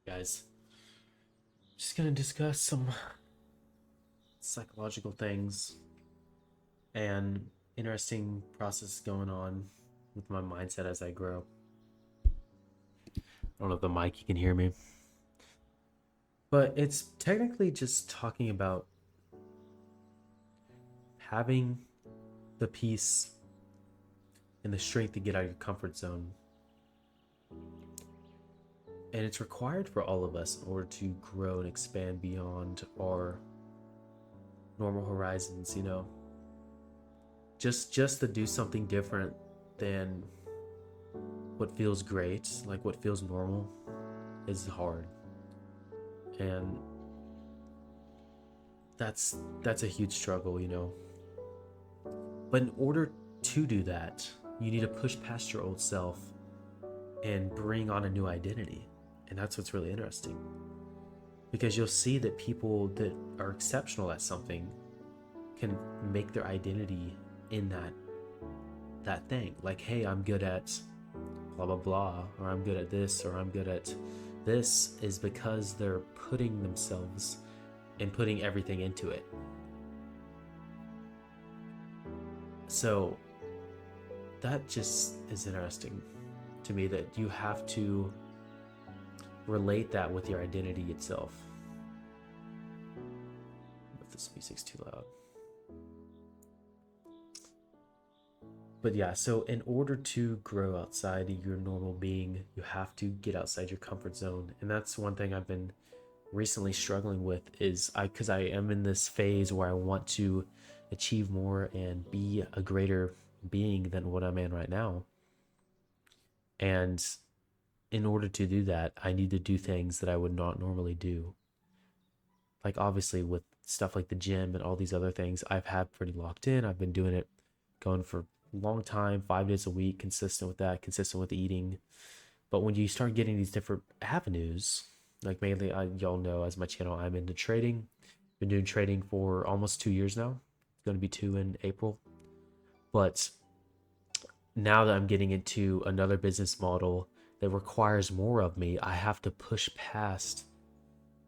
Guys? Just gonna discuss some psychological things and interesting process going on with my mindset as I grow. I don't know if the mic you can hear me, but it's technically just talking about having the peace and the strength to get out of your comfort zone. And it's required for all of us in order to grow and expand beyond our normal horizons, just to do something different than what feels great, like what feels normal, is hard. And that's a huge struggle. But in order to do that, you need to push past your old self and bring on a new identity. And that's what's really interesting. Because you'll see that people that are exceptional at something can make their identity in that thing. Like, hey, I'm good at blah blah blah, or I'm good at this, or I'm good at this, is because they're putting themselves and putting everything into it. So that just is interesting to me, that you have to relate that with your identity itself. If this music's too loud. But yeah, so in order to grow outside your normal being, you have to get outside your comfort zone. And that's one thing I've been recently struggling with, is because I am in this phase where I want to achieve more and be a greater being than what I'm in right now. And in order to do that, I need to do things that I would not normally do. Like, obviously, with stuff like the gym and all these other things, I've had pretty locked in. I've been doing it, going for a long time, 5 days a week, consistent with that, consistent with eating. But when you start getting these different avenues, like mainly, y'all know as my channel, I'm into trading. Been doing trading for almost 2 years now. It's going to be 2 in April. But now that I'm getting into another business model that requires more of me, I have to push past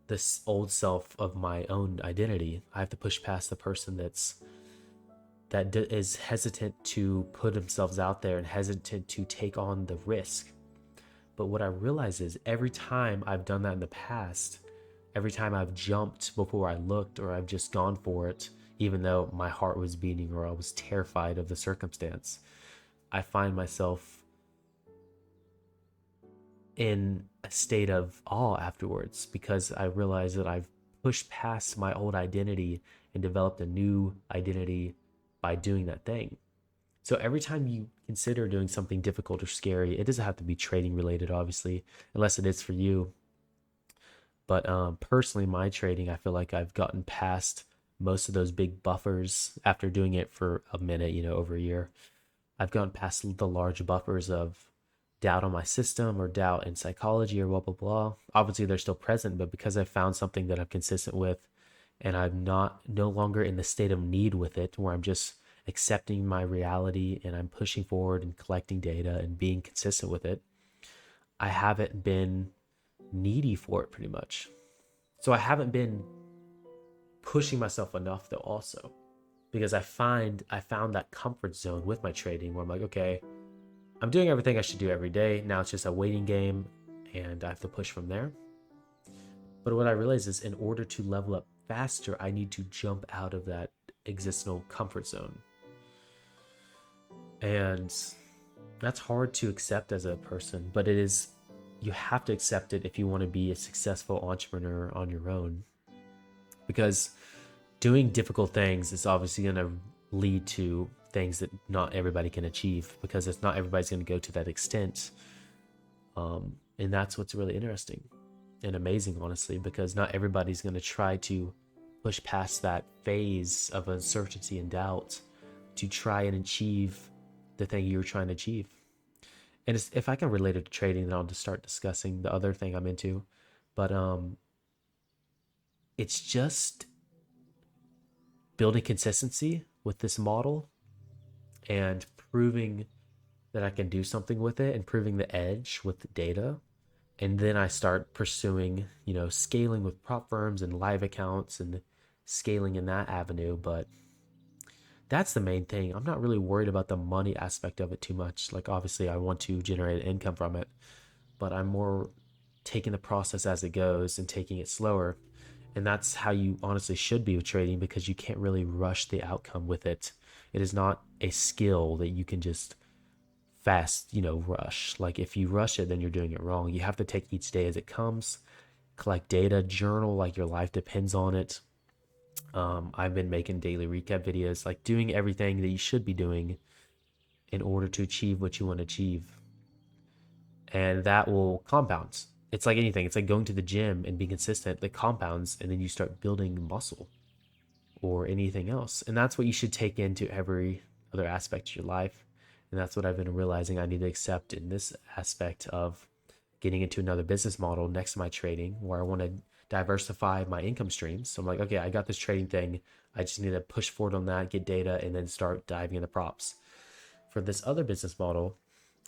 this old self of my own identity. I have to push past the person that is hesitant to put themselves out there and hesitant to take on the risk. But what I realize is every time I've done that in the past, every time I've jumped before I looked, or I've just gone for it, even though my heart was beating or I was terrified of the circumstance, I find myself in a state of awe afterwards, because I realize that I've pushed past my old identity and developed a new identity by doing that thing. So every time you consider doing something difficult or scary, it doesn't have to be trading related, obviously, unless it is for you. But personally, my trading, I feel like I've gotten past most of those big buffers after doing it for a minute, over a year. I've gone past the large buffers of doubt on my system or doubt in psychology or blah, blah, blah. Obviously, they're still present, but because I've found something that I'm consistent with, and I'm no longer in the state of need with it, where I'm just accepting my reality and I'm pushing forward and collecting data and being consistent with it, I haven't been needy for it pretty much. So I haven't been pushing myself enough though, also, because I found that comfort zone with my trading where I'm like, okay, I'm doing everything I should do every day. Now it's just a waiting game and I have to push from there. But what I realize is, in order to level up faster, I need to jump out of that existential comfort zone. And that's hard to accept as a person, but you have to accept it if you want to be a successful entrepreneur on your own. Because doing difficult things is obviously going to lead to things that not everybody can achieve, because it's not everybody's going to go to that extent. And that's what's really interesting and amazing, honestly, because not everybody's going to try to push past that phase of uncertainty and doubt to try and achieve the thing you're trying to achieve. And if I can relate it to trading, then I'll just start discussing the other thing I'm into. But it's just building consistency with this model and proving that I can do something with it, and proving the edge with the data, And then I start pursuing, scaling with prop firms and live accounts and scaling in that avenue. But that's the main thing. I'm not really worried about the money aspect of it too much. Like, obviously, I want to generate income from it, but I'm more taking the process as it goes and taking it slower. And that's how you honestly should be with trading, because you can't really rush the outcome with it. It is not a skill that you can just fast, rush. Like, if you rush it, then you're doing it wrong. You have to take each day as it comes, collect data, journal like your life depends on it. I've been making daily recap videos, like doing everything that you should be doing in order to achieve what you want to achieve. And that will compound. It's like anything. It's like going to the gym and being consistent. That compounds, and then you start building muscle or anything else. And that's what you should take into every other aspect of your life. And that's what I've been realizing I need to accept in this aspect of getting into another business model next to my trading, where I want to diversify my income streams. So I'm like, okay, I got this trading thing. I just need to push forward on that, get data, and then start diving into props. For this other business model,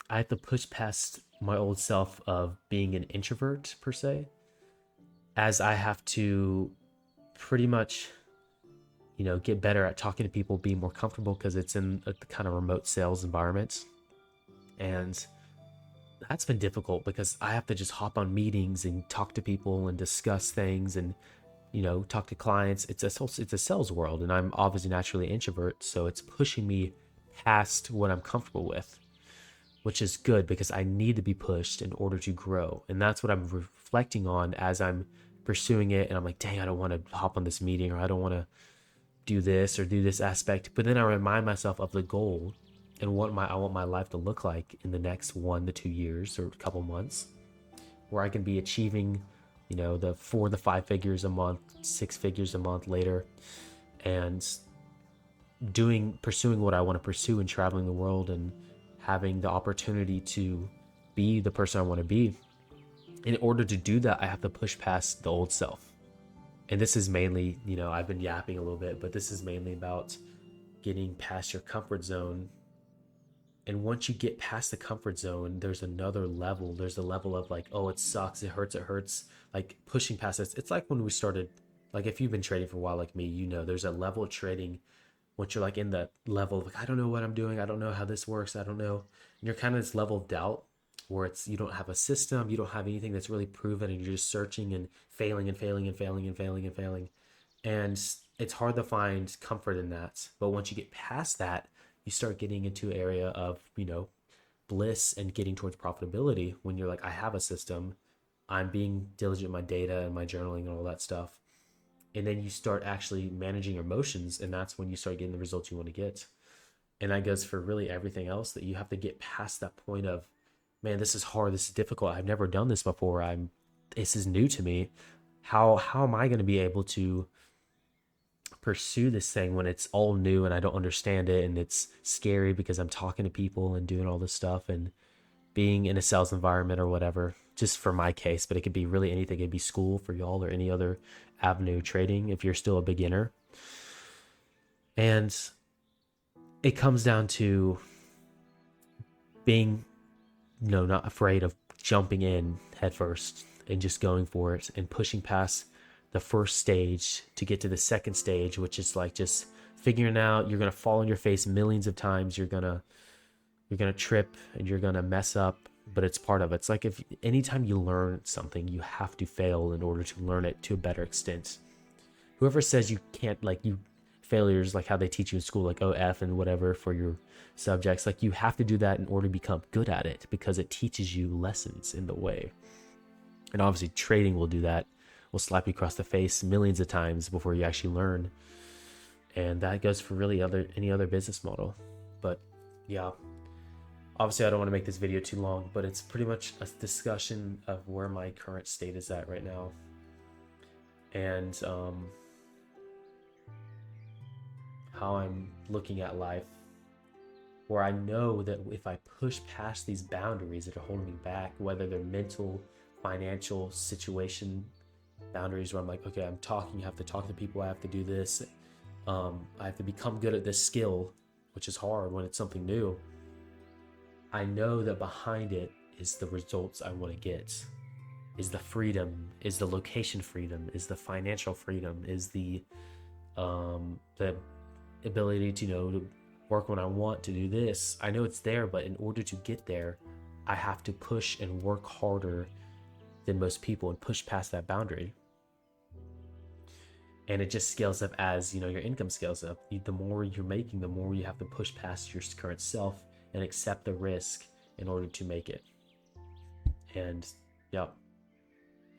I have to push past my old self of being an introvert per se, as I have to pretty much, get better at talking to people, be more comfortable, because it's in a kind of remote sales environment. And that's been difficult because I have to just hop on meetings and talk to people and discuss things and, talk to clients. It's a sales world, and I'm obviously naturally an introvert, so it's pushing me past what I'm comfortable with, which is good because I need to be pushed in order to grow. And that's what I'm reflecting on as I'm pursuing it. And I'm like, dang, I don't want to hop on this meeting, or I don't want to do this or do this aspect. But then I remind myself of the goal and what I want my life to look like in the next 1 to 2 years or a couple months, where I can be achieving, the 4 to 5 figures a month, 6 figures a month later, and pursuing what I want to pursue and traveling the world and having the opportunity to be the person I want to be. In order to do that, I have to push past the old self. And this is mainly, I've been yapping a little bit, but this is mainly about getting past your comfort zone. And once you get past the comfort zone, there's another level. There's a level of like, oh, it sucks, it hurts. Like, pushing past this. It's like when we started, like, if you've been trading for a while like me, there's a level of trading. Once you're like in that level of like, I don't know what I'm doing, I don't know how this works, I don't know. And you're kind of this level of doubt, where it's, you don't have a system, you don't have anything that's really proven, and you're just searching and failing and failing and failing and failing and failing. And it's hard to find comfort in that. But once you get past that, you start getting into an area of, bliss and getting towards profitability, when you're like, I have a system, I'm being diligent with my data and my journaling and all that stuff. And then you start actually managing your emotions, and that's when you start getting the results you want to get. And that goes for really everything else, that you have to get past that point of, man, this is hard, this is difficult, I've never done this before, this is new to me. How am I going to be able to pursue this thing when it's all new and I don't understand it, and it's scary because I'm talking to people and doing all this stuff and being in a sales environment or whatever, just for my case. But it could be really anything. It could be school for y'all or any other avenue, trading if you're still a beginner. And it comes down to being, not afraid of jumping in headfirst and just going for it and pushing past the first stage to get to the second stage, which is like just figuring out, you're going to fall on your face millions of times. You're going to trip and you're going to mess up, but it's part of it. It's like, if anytime you learn something, you have to fail in order to learn it to a better extent. Whoever says you can't, like, you failures, like how they teach you in school, like OF and whatever for your subjects, like, you have to do that in order to become good at it, because it teaches you lessons in the way. And obviously trading will do that, will slap you across the face millions of times before you actually learn. And that goes for really any other business model. But yeah, obviously I don't want to make this video too long, but it's pretty much a discussion of where my current state is at right now. And how I'm looking at life, where I know that if I push past these boundaries that are holding me back, whether they're mental, financial, situation boundaries, where I'm like, okay, I have to talk to people, I have to do this, I have to become good at this skill, which is hard when it's something new. I know that behind it is the results I want to get. is the freedom, is the location freedom, is the financial freedom, is the ability to, to work when I want, to do this. I know it's there, but in order to get there, I have to push and work harder than most people and push past that boundary. And it just scales up as, your income scales up. The more you're making, the more you have to push past your current self and accept the risk in order to make it. And yeah,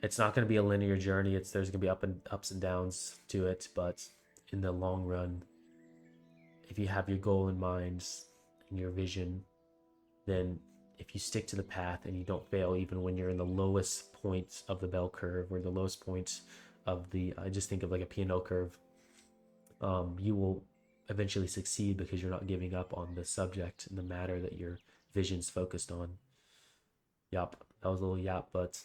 it's not going to be a linear journey. There's going to be ups and downs to it, but in the long run, if you have your goal in mind and your vision, then if you stick to the path and you don't fail, even when you're in the lowest point of the bell curve or the lowest point of I just think of like a P&L curve, you will eventually succeed because you're not giving up on the subject and the matter that your vision's focused on. Yep, that was a little yap, but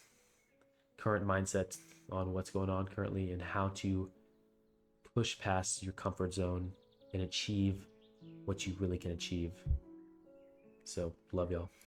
current mindset on what's going on currently and how to push past your comfort zone and achieve what you really can achieve. So, love y'all.